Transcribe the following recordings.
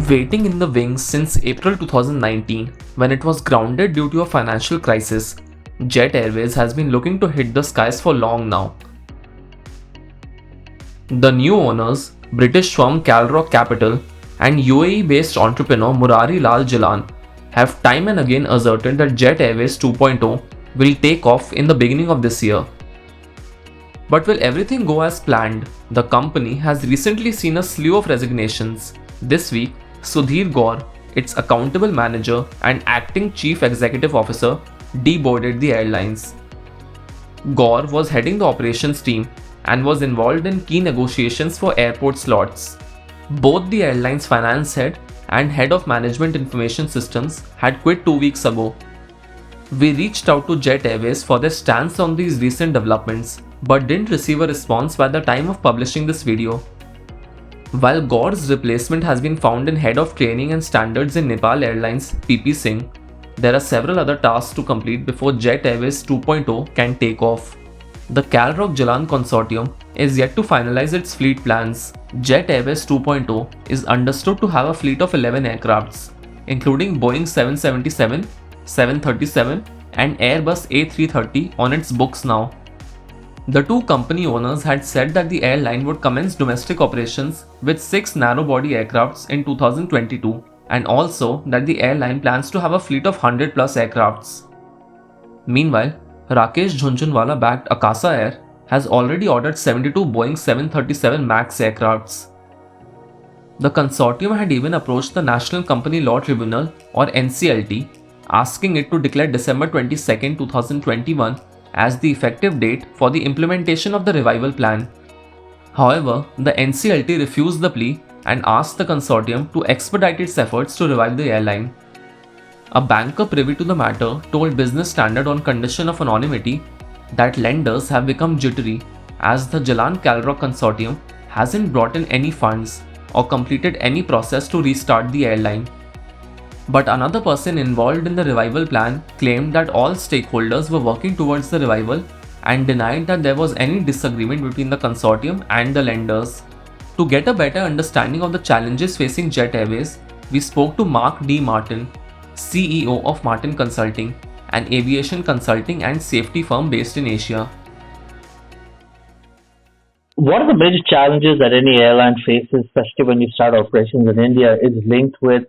Waiting in the wings since April 2019, when it was grounded due to a financial crisis, Jet Airways has been looking to hit the skies for long now. The new owners, British firm Calrock Capital and UAE-based entrepreneur Murari Lal Jalan, have time and again asserted that Jet Airways 2.0 will take off in the beginning of this year. But will everything go as planned? The company has recently seen a slew of resignations. This week, Sudhir Gaur, its accountable manager and acting chief executive officer, deboarded the airlines. Gaur was heading the operations team and was involved in key negotiations for airport slots. Both the airline's finance head and head of management information systems had quit 2 weeks ago. We reached out to Jet Airways for their stance on these recent developments, but didn't receive a response by the time of publishing this video. While Gaur's replacement has been found in Head of Training and Standards in Nepal Airlines PP Singh, there are several other tasks to complete before Jet Airways 2.0 can take off. The Calrock Jalan consortium is yet to finalize its fleet plans. Jet Airways 2.0 is understood to have a fleet of 11 aircrafts, including Boeing 777, 737 and Airbus A330 on its books now. The two company owners had said that the airline would commence domestic operations with 6 narrow-body aircrafts in 2022, and also that the airline plans to have a fleet of 100 plus aircrafts. Meanwhile, Rakesh Jhunjhunwala-backed Akasa Air has already ordered 72 Boeing 737 MAX aircrafts. The consortium had even approached the National Company Law Tribunal or NCLT, asking it to declare December 22, 2021 as the effective date for the implementation of the revival plan. However, the NCLT refused the plea and asked the consortium to expedite its efforts to revive the airline. A banker privy to the matter told Business Standard on condition of anonymity that lenders have become jittery as the Jalan Calrock consortium hasn't brought in any funds or completed any process to restart the airline. But another person involved in the revival plan claimed that all stakeholders were working towards the revival and denied that there was any disagreement between the consortium and the lenders. To get a better understanding of the challenges facing Jet Airways, we spoke to Mark D. Martin, CEO of Martin Consulting, an aviation consulting and safety firm based in Asia. One of the major challenges that any airline faces, especially when you start operations in India, is linked with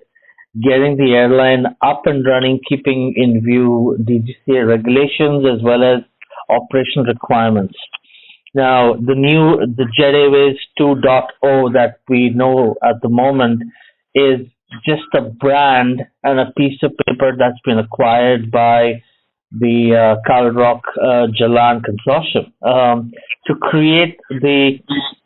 getting the airline up and running, keeping in view DGCA regulations as well as operational requirements. Now, the Jet Airways 2.0 that we know at the moment is just a brand and a piece of paper that's been acquired by the Calrock Jalan consortium. To create the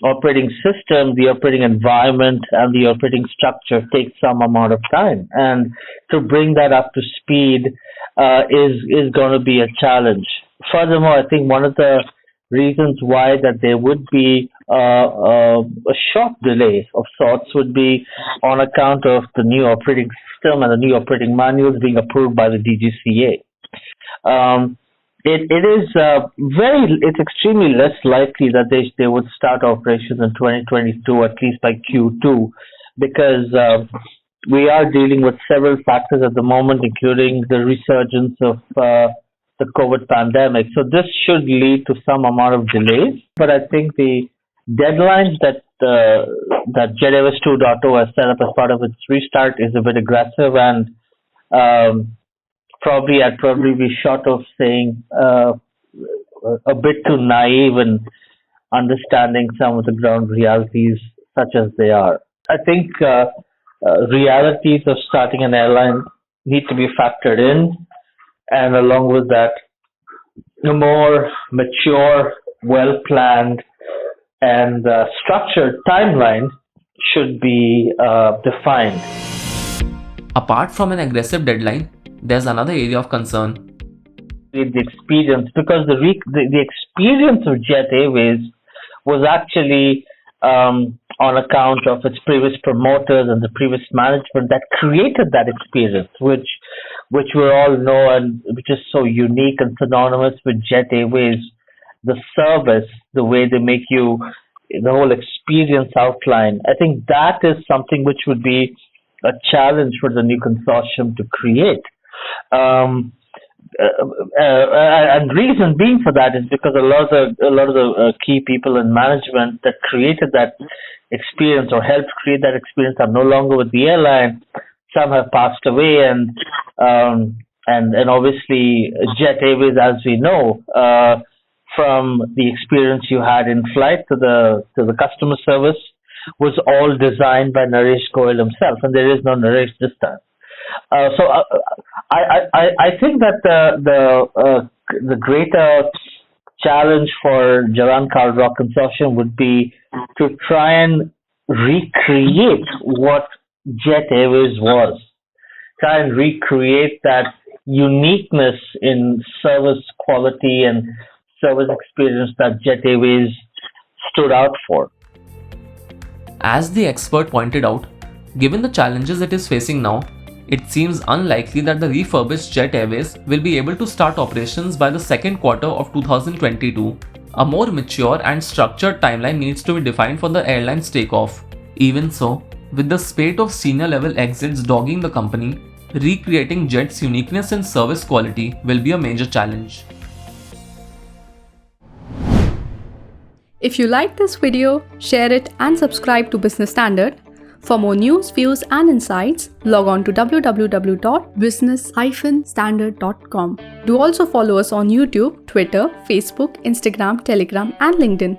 operating system, the operating environment, and the operating structure takes some amount of time. And to bring that up to speed is going to be a challenge. Furthermore, I think one of the reasons why that there would be a short delay of sorts would be on account of the new operating system and the new operating manuals being approved by the DGCA. It's extremely less likely that they would start operations in 2022, at least by Q2, because we are dealing with several factors at the moment, including the resurgence of the COVID pandemic. So this should lead to some amount of delays, but I think the deadlines that Jet Airways 2.0 has set up as part of its restart is a bit aggressive, and I'd probably be short of saying a bit too naive in understanding some of the ground realities such as they are. I think realities of starting an airline need to be factored in, and along with that, a more mature, well-planned, and structured timeline should be defined. Apart from an aggressive deadline, there's another area of concern. The experience, because the experience of Jet Airways was actually on account of its previous promoters and the previous management that created that experience, which we all know and which is so unique and synonymous with Jet Airways. The service, the way they make you, the whole experience outline. I think that is something which would be a challenge for the new consortium to create. Um, and reason being for that is because a lot of the key people in management that created that experience or helped create that experience are no longer with the airline. Some have passed away, and obviously Jet Airways, as we know, from the experience you had in flight to the customer service, was all designed by Naresh Goyal himself, and there is no Naresh this time. I think that the greater challenge for Jalan Khal Rock Consortium would be to try and recreate what Jet Airways was. Try and recreate that uniqueness in service quality and service experience that Jet Airways stood out for. As the expert pointed out, given the challenges it is facing now, it seems unlikely that the refurbished Jet Airways will be able to start operations by the second quarter of 2022. A more mature and structured timeline needs to be defined for the airline's takeoff. Even so, with the spate of senior level exits dogging the company, recreating Jet's uniqueness and service quality will be a major challenge. If you like this video, share it and subscribe to Business Standard. For more news, views and insights, log on to www.business-standard.com. Do also follow us on YouTube, Twitter, Facebook, Instagram, Telegram and LinkedIn.